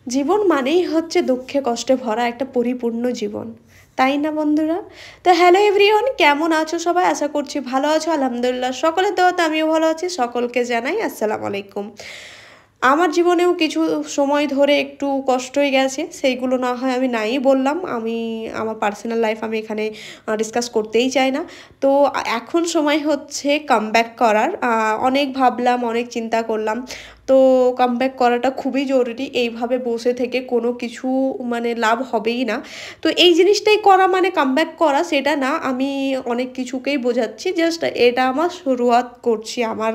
জীবন মানেই হচ্ছে দুঃখে কষ্টে ভরা একটা পরিপূর্ণ জীবন, তাই না বন্ধুরা? তো হ্যালো এভরিওয়ান, কেমন আছো সবাই? আশা করছি ভালো আছো। আলহামদুলিল্লাহ, সকলের দোয়াতে আমিও ভালো আছি। সকলকে জানাই আসসালামু আলাইকুম। আমার জীবনেও কিছু সময় ধরে একটু কষ্টই গেছে, সেইগুলো না হয় আমি নাই বললাম। আমি আমার পার্সোনাল লাইফ আমি এখানে ডিসকাস করতেই চাই না। তো এখন সময় হচ্ছে কামব্যাক করার। অনেক ভাবলাম, অনেক চিন্তা করলাম। তো কামব্যাক করাটা খুবই জরুরি। এইভাবে বসে থেকে কোনো কিছু মানে লাভ হবেই না। তো এই জিনিসটাই করা মানে কামব্যাক করা সেটা না, আমি অনেক কিছুকেই বোঝাচ্ছি। জাস্ট এটা আমার শুরুয়াত করছি, আমার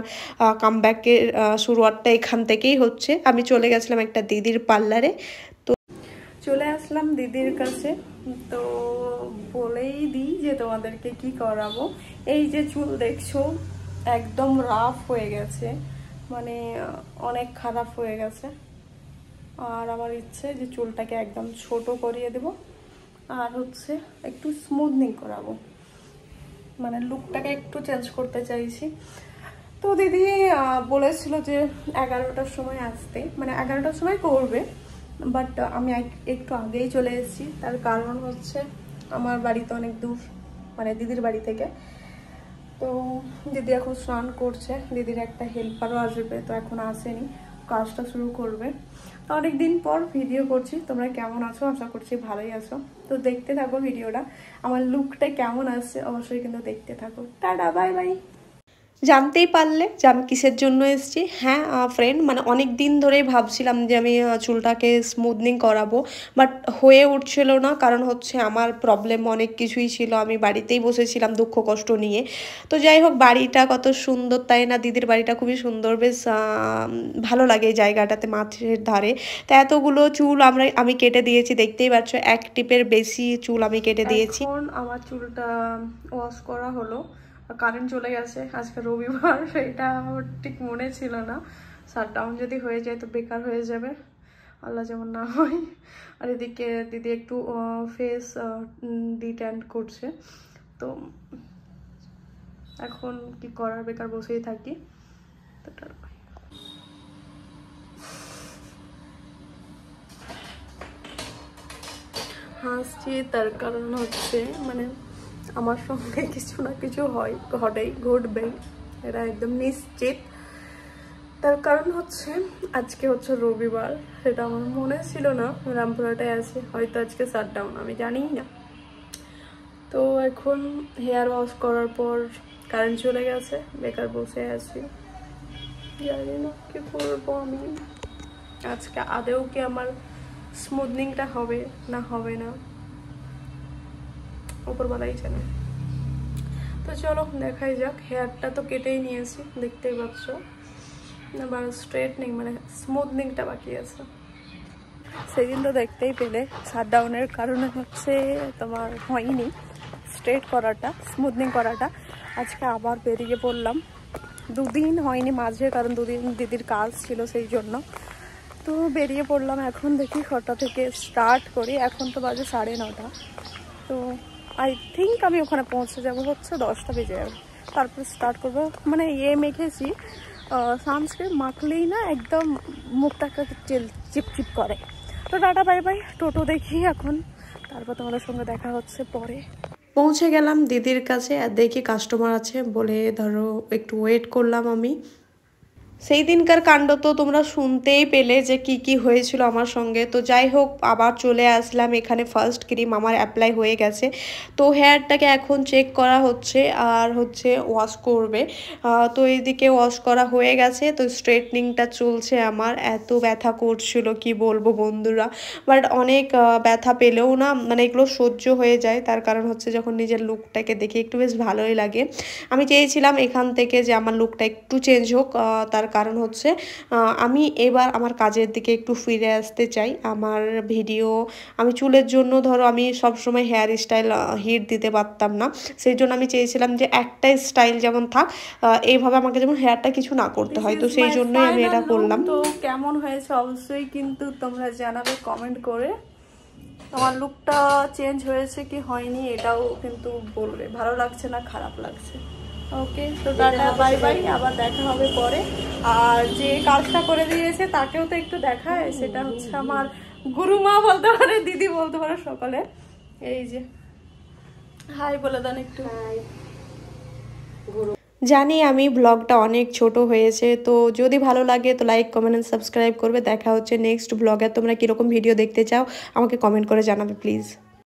কামব্যাকের শুরুয়াতটা এখান থেকেই হচ্ছে। আমি চলে গেছিলাম একটা দিদির পার্লারে, তো চলে আসলাম দিদির কাছে। তো বলেই দিই যে তোমাদেরকে কি করাবো। এই যে চুল দেখছো একদম রাফ হয়ে গেছে, মানে অনেক খারাপ হয়ে গেছে। আর আমার ইচ্ছে যে চুলটাকে একদম ছোট করিয়ে দেব, আর হচ্ছে একটু স্মুথনিং করাবো, মানে লুকটাকে একটু চেঞ্জ করতে চাইছি। তো দিদি বলেছিল যে 11টার সময় আসতে, মানে 11টার সময় করবে, বাট আমি একটু আগেই চলে এসেছি। তার কারণ হচ্ছে আমার বাড়ি তো অনেক দূর, মানে দিদির বাড়ি থেকে। তো দিদি এখন স্নান করছে, দিদির একটা হেল্পারও আসবে, তো এখন আসেনি, কাজটা শুরু করবে। তো অনেকদিন পর ভিডিও করছি। তোমরা কেমন আছো? আশা করছি ভালোই আছো। তো দেখতে থাকো ভিডিওটা, আমার লুকটা কেমন আসছে অবশ্যই কিন্তু দেখতে থাকো। Tata, bye bye. জানতেই পারলে যে আমি কিসের জন্য এসেছি। হ্যাঁ ফ্রেন্ড, মানে অনেক দিন ধরেই ভাবছিলাম যে আমি চুলটাকে স্মুথনিং করাবো, বাট হয়ে উঠছিল না। কারণ হচ্ছে আমার প্রবলেম অনেক কিছুই ছিল, আমি বাড়িতেই বসেছিলাম দুঃখ কষ্ট নিয়ে। তো যাই হোক, বাড়িটা কত সুন্দর তাই না? দিদির বাড়িটা খুবই সুন্দর, বেশ ভালো লাগে এই জায়গাটাতে, মাঠের ধারে। তো এতগুলো চুল আমি কেটে দিয়েছি, দেখতেই পাচ্ছ 1 টিপের বেশি চুল আমি কেটে দিয়েছি। এখন আমার চুলটা ওয়াশ করা হলো, কারেন্ট চলে গেছে, আজকে রবিবার, এটা আমার ঠিক মনে ছিল না। শাটডাউন যদি হয়ে যায় তো বেকার হয়ে যাবে, আল্লাহ যেমন না হয়। আর এদিকে দিদি একটু ফেস ডিট্যান্ড করছে। তো এখন কি করার, বেকার বসেই থাকি। তো হাসছি তার কারণ হচ্ছে মানে আমার সঙ্গে কিছু না কিছু ঘটবেই, এটা একদম নিশ্চিত। তার কারণ হচ্ছে আজকে হচ্ছে রবিবার, সেটা আমার মনে ছিল না। রামপুরহাটায় আছে, হয়তো আজকে শাটডাউন, আমি জানি না। তো এখন হেয়ার ওয়াশ করার পর কারেন্ট চলে গেছে, বেকার বসে আছি, জানি না কি করবো আমি। আজকে আদেও কি আমার স্মুথনিংটা হবে না হবে না, উপরবেলাই জানে। তো চলো দেখাই যাক। হেয়ারটা তো কেটেই নিয়েছি, দেখতেই পাচ্ছ। আবার স্ট্রেটনিং মানে স্মুথনিংটা বাকি আছে। সেদিন তো দেখতেই পেলে শাটডাউনের কারণে হচ্ছে তোমার হয়নি স্ট্রেট করাটা, স্মুথনিং করাটা। আজকে আবার বেরিয়ে পড়লাম, 2 দিন হয়নি মাঝে, কারণ 2 দিন দিদির কাজ ছিল সেই জন্য। তো বেরিয়ে পড়লাম, এখন দেখি কটা থেকে স্টার্ট করি। এখন তো বাজে 9:30। তো আই থিঙ্ক আমি ওখানে পৌঁছে যাবো হচ্ছে 10টা বেজে যাবে, তারপর স্টার্ট করবো। মানে মেখেছি, সানস্ক্রিন মাখলেই না একদম মুখটা একটা চিপচিপ করে। তো টাটা, বাই বাই। টোটো দেখি এখন, তারপর তোমাদের সঙ্গে দেখা হচ্ছে পরে। পৌঁছে গেলাম দিদির কাছে, আর দেখি কাস্টমার আছে বলে ধরো একটু ওয়েট করলাম আমি। সেই দিনকার কাণ্ড তো তোমরা শুনতেই পেলে যে কি কি হয়েছিল আমার সঙ্গে। তো যাই হোক, আবার চলে আসলাম এখানে। ফার্স্ট ক্রিম আমার অ্যাপ্লাই হয়ে গেছে, তো হেয়ারটাকে এখন চেক করা হচ্ছে আর হচ্ছে ওয়াশ করবে। তো এইদিকে ওয়াশ করা হয়ে গেছে, তো স্ট্রেটনিংটা চলছে আমার। এত ব্যথা করছিল কি বলবো বন্ধুরা, বাট অনেক ব্যথা পেলেও না, মানে এগুলো সহ্য হয়ে যায়। তার কারণ হচ্ছে যখন নিজের লুকটাকে দেখে একটু বেশ ভালোই লাগে। আমি চেয়েছিলাম এখান থেকে যে আমার লুকটা একটু চেঞ্জ হোক, তার কারণ হচ্ছে আমি এবার আমার কাজের দিকে একটু ফিরে আসতে চাই। আমার ভিডিও, আমি চুলের জন্য ধরো আমি সবসময় হেয়ার স্টাইল হিট দিতে পারতাম না, সেই জন্য আমি চেয়েছিলাম যে একটা স্টাইল যেমন থাক, এইভাবে আমাকে যেমন হেয়ারটা কিছু না করতে হয়। তো সেই জন্যই আমি এটা করলাম। তো কেমন হয়েছে অবশ্যই কিন্তু তোমরা জানাবে কমেন্ট করে। আমার লুকটা চেঞ্জ হয়েছে কি হয়নি এটাও কিন্তু বলবে, ভালো লাগছে না খারাপ লাগছে। ওকে, তো টাটা বাই বাই, আবার দেখা হবে পরে। আর যে কাজটা করে দিয়েছে তাকেও তো একটু দেখায়, সেটা হচ্ছে আমার গুরুমা বলতে পারে, দিদি বলতে পারে, সকলে। এই যে হাই বলে দেন একটু। জানি আমি ব্লগটা অনেক ছোট হয়েছে, তো যদি ভালো লাগে তো লাইক কমেন্ট এন্ড সাবস্ক্রাইব করবে। দেখা হচ্ছে নেক্সট ব্লগে। তোমরা কীরকম ভিডিও দেখতে চাও আমাকে কমেন্ট করে জানাবে প্লিজ।